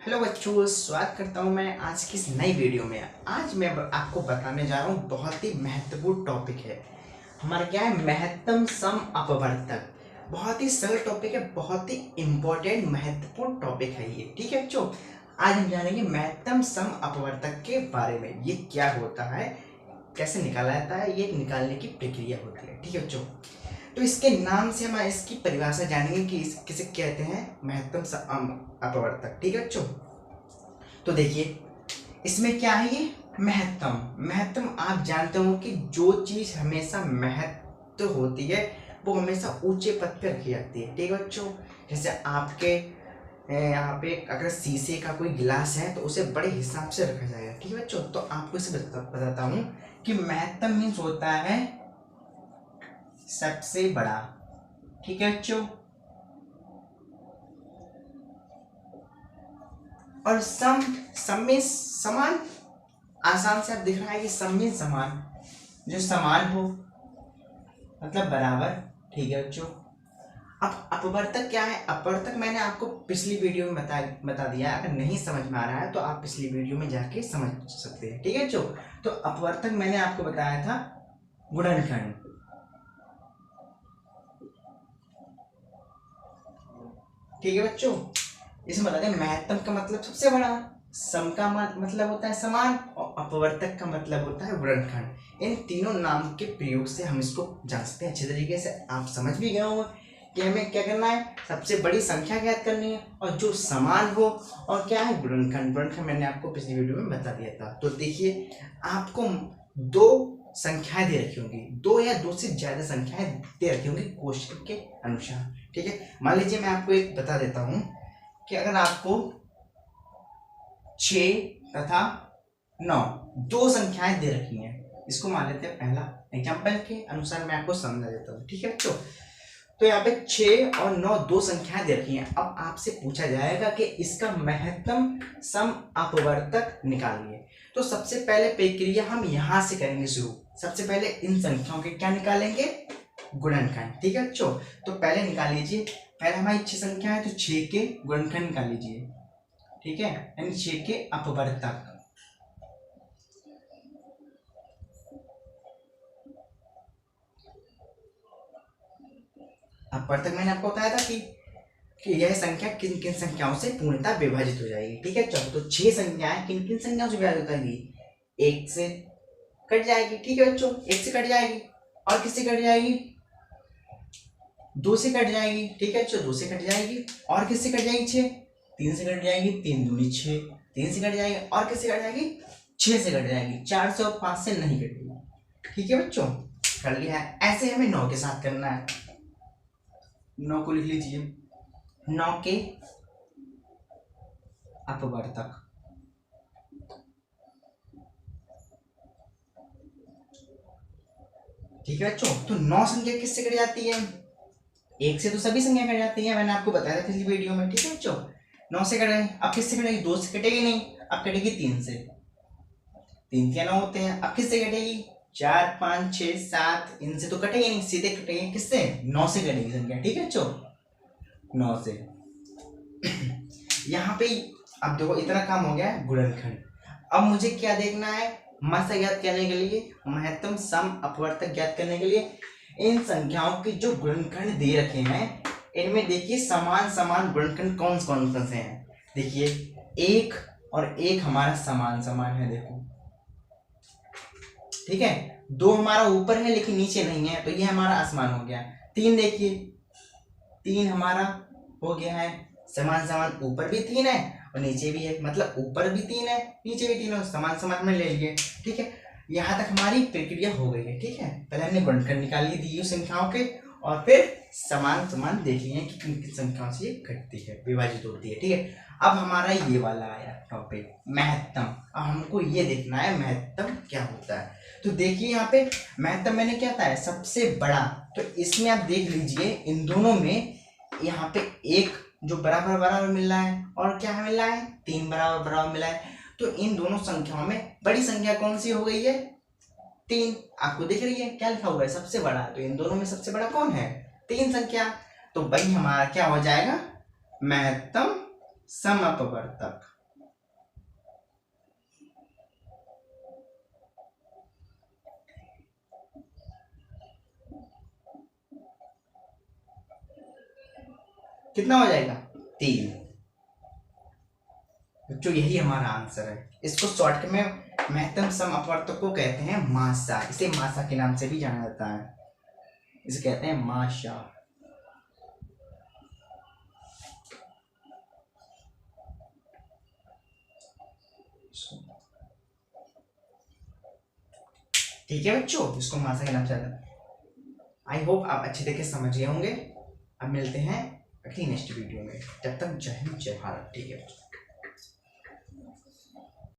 Hello बच्चों, स्वागत करता हूँ मैं आज की इस नई वीडियो में। आज मैं आपको बताने जा रहा हूँ बहुत ही महत्वपूर्ण टॉपिक है। हमारा क्या है, महत्तम सम अपवर्तक। बहुत ही सरल टॉपिक है, बहुत ही इम्पोर्टेंट महत्वपूर्ण टॉपिक है ये। ठीक है बच्चों, आज हम जानेंगे महत्तम सम अपवर्तक के बारे में। ये क्या होता है, कैसे निकाला जाता है, ये निकालने की प्रक्रिया होती है। ठीक है बच्चों, तो इसके नाम से हम इसकी परिभाषा जानेंगे कि किसे कहते हैं, महत्तम सम अपवर्तक। ठीक है बच्चों, तो देखिए इसमें क्या है, ये महत्तम। महत्तम आप जानते हो कि जो चीज हमेशा महत्व होती है वो हमेशा ऊंचे पद पे रखी जाती है। ठीक है बच्चों, जैसे आपके यहाँ पे अगर शीशे का कोई गिलास है तो उसे बड़े हिसाब से रखा जाएगा। ठीक है बच्चों, तो आपको इसे बताता हूँ कि महत्तम मीन्स होता है सबसे बड़ा। ठीक है बच्चों, और सम में समान, आसान से आप दिख रहा है कि सम में समान, जो समान हो मतलब बराबर। ठीक है बच्चों, अब अपवर्तक क्या है? अपवर्तक मैंने आपको पिछली वीडियो में बता दिया। अगर नहीं समझ में आ रहा है तो आप पिछली वीडियो में जाके समझ सकते हैं। ठीक है बच्चों, तो अपवर्तक मैंने आपको बताया था गुणनखंड। ठीक है बच्चों, इसमें बता दें महत्तम का मतलब सबसे बड़ा, सम का मतलब होता है समान, और अपवर्तक का मतलब होता है गुणनखंड। इन तीनों नाम के प्रयोग से हम इसको जान सकते हैं। अच्छे तरीके से आप समझ भी गए होंगे कि हमें क्या करना है, सबसे बड़ी संख्या ज्ञात करनी है और जो समान हो, और क्या है, गुणनखंड। गुणनखंड मैंने आपको पिछली वीडियो में बता दिया था। तो देखिए, आपको दो संख्याएं दे रखी होंगी, दो या दो से ज्यादा संख्याएं दे रखी होंगी क्वेश्चन के अनुसार। ठीक है, मान लीजिए मैं आपको एक बता देता हूं कि अगर आपको 6 तथा 9 दो संख्याएं दे रखी हैं, इसको मान लेते हैं पहला एग्जांपल के अनुसार मैं आपको समझा देता हूँ। ठीक है बच्चों, तो यहाँ पे 6 और 9 दो संख्याएं दे रखी हैं। अब आपसे पूछा जाएगा कि इसका महत्तम सम अपवर्तक निकालिए। तो सबसे पहले प्रक्रिया हम यहां से करेंगे शुरू। सबसे पहले इन संख्याओं के क्या निकालेंगे, गुणनखंड। ठीक है बच्चों, तो पहले निकाल लीजिए। पहले हमारी 6 संख्या है तो 6 के गुणनखंड निकाल लीजिए। ठीक है, यानी 6 के अपवर्तक। अपवर्तक मैंने आपको बताया था कि यह संख्या किन किन संख्याओं से पूर्णतः विभाजित हो जाएगी। ठीक है, चलो तो 6 संख्याएं किन किन संख्याओं से विभाजित हो जाएगी, 1 से कट जाएगी। ठीक है बच्चों, 1 से कट जाएगी, और किससे कट जाएगी, 2 से कट जाएगी। ठीक है बच्चों, 2 से कट जाएगी, और किससे कट जाएगी, 6, 3 से कट जाएगी, 3 दूनी 6, 3 से कट जाएगी, और किससे कट जाएगी, 6 से कट जाएगी, 4 से और 5 से नहीं कटेगी। ठीक है बच्चों, कर लिया है। ऐसे हमें 9 के साथ करना है। 9 को लिख लीजिए, 9 के अपवर्तक। ठीक है बच्चों, तो 9 संख्या किससे कट जाती है, 1 से तो सभी संख्या कट जाती है, मैंने आपको बताया था पिछली वीडियो में। ठीक है बच्चों, 9 से कटेगी। अब किससे कटेगी, 2 से कटेगी नहीं, अब कटेगी 3 से। 3 के 9 होते हैं। अब किससे कटेगी, 4, 5, 6, 7, इनसे तो कटेगी नहीं, सीधे कटेगी किससे, 9 से कटेगी संख्या। ठीक है बच्चों, 9 से। यहाँ पे अब देखो इतना काम हो गया है गुणनखंड। अब मुझे क्या देखना है, मात्रा ज्ञात करने के लिए, महत्तम सम अपवर्तक ज्ञात करने के लिए इन संख्याओं के जो गुणनखंड दे रखे हैं, इनमें देखिए समान समान गुणनखंड कौन कौन से हैं। देखिए 1 और 1 हमारा समान समान है, देखो। ठीक है, 2 हमारा ऊपर है लेकिन नीचे नहीं है, तो ये हमारा असमान हो गया। 3 देखिए, 3 हमारा हो गया है समान समान, ऊपर भी 3 है और नीचे भी है, मतलब ऊपर भी 3 है नीचे भी 3 है, समान समान में ले लिए। ठीक है, यहाँ तक हमारी प्रक्रिया हो गई है। ठीक है, पहले हमने गुणनखंड निकाल लिए दी संख्याओं के, और फिर समान समान देख लिए कि किन किन संख्याओं से ये घटती है, विभाजित होती है। ठीक है, अब हमारा ये वाला आया टॉपिक महत्तम। अब हमको ये देखना है महत्तम क्या होता है। तो देखिए यहाँ पे महत्तम मैंने क्या था, सबसे बड़ा। तो इसमें आप देख लीजिए इन दोनों में, यहाँ पे एक जो बराबर बराबर मिल रहा है, और क्या मिल रहा है, 3 बराबर बराबर मिला है। तो इन दोनों संख्याओं में बड़ी संख्या कौन सी हो गई है, 3। आपको दिख रही है क्या लिखा हुआ है, सबसे बड़ा। तो इन दोनों में सबसे बड़ा कौन है, 3 संख्या। तो वही हमारा क्या हो जाएगा, महत्तम समअपवर्तक। कितना हो जाएगा? 3। बच्चों यही हमारा आंसर है। इसको शॉर्ट में महत्तम समअपवर्तक को कहते हैं मासा। इसे मासा के नाम से भी जाना जाता है, इसे कहते हैं मासा। ठीक है बच्चों, इसको मासा के नाम से जाना। आई होप आप अच्छे तरीके से समझ गए होंगे। अब मिलते हैं अगली नेक्स्ट वीडियो में, तब तक जय हिंद जय भारत। ठीक है।